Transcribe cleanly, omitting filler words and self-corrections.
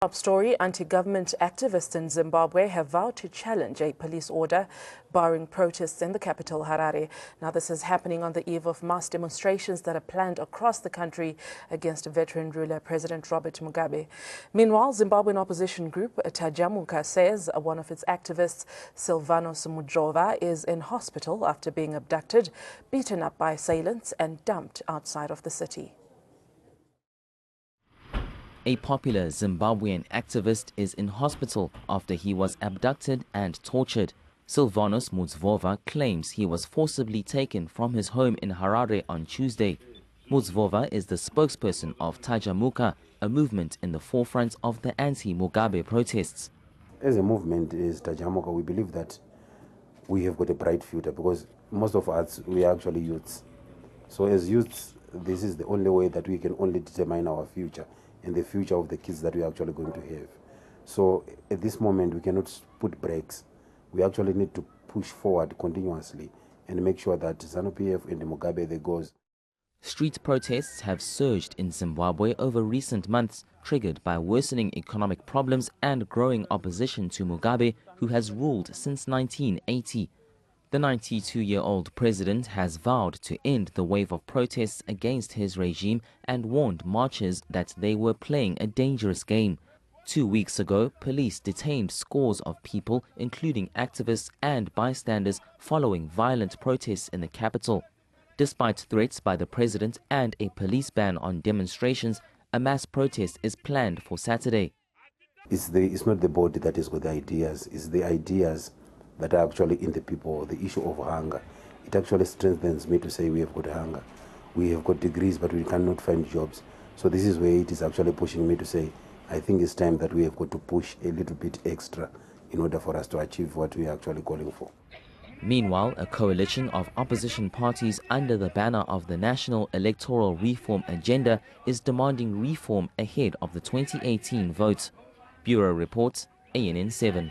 Top story, anti-government activists in Zimbabwe have vowed to challenge a police order barring protests in the capital, Harare. Now, this is happening on the eve of mass demonstrations that are planned across the country against veteran ruler President Robert Mugabe. Meanwhile, Zimbabwean opposition group TAJAMUKA says one of its activists, Silvanus Mujova, is in hospital after being abducted, beaten up by assailants and dumped outside of the city. A popular Zimbabwean activist is in hospital after he was abducted and tortured. Silvanus Mujova claims he was forcibly taken from his home in Harare on Tuesday. Mujova is the spokesperson of TAJAMUKA, a movement in the forefront of the anti-Mugabe protests. As a movement, as TAJAMUKA, we believe that we have got a bright future because most of us, we are actually youths. So as youths, this is the only way that we can only determine our future and the future of the kids that we are actually going to have. So at this moment, we cannot put brakes. We actually need to push forward continuously and make sure that ZANU-PF and Mugabe, they goes. Street protests have surged in Zimbabwe over recent months, triggered by worsening economic problems and growing opposition to Mugabe, who has ruled since 1980. The 92-year-old president has vowed to end the wave of protests against his regime and warned marchers that they were playing a dangerous game. 2 weeks ago, police detained scores of people, including activists and bystanders, following violent protests in the capital. Despite threats by the president and a police ban on demonstrations, a mass protest is planned for Saturday. It's not the body that has got the ideas, it's the ideas that are actually in the people. The issue of hunger, it actually strengthens me to say we have got hunger. We have got degrees, but we cannot find jobs. So this is where it is actually pushing me to say, I think it's time that we have got to push a little bit extra in order for us to achieve what we are actually calling for. Meanwhile, a coalition of opposition parties under the banner of the National Electoral Reform Agenda is demanding reform ahead of the 2018 vote. Bureau reports, ANN 7.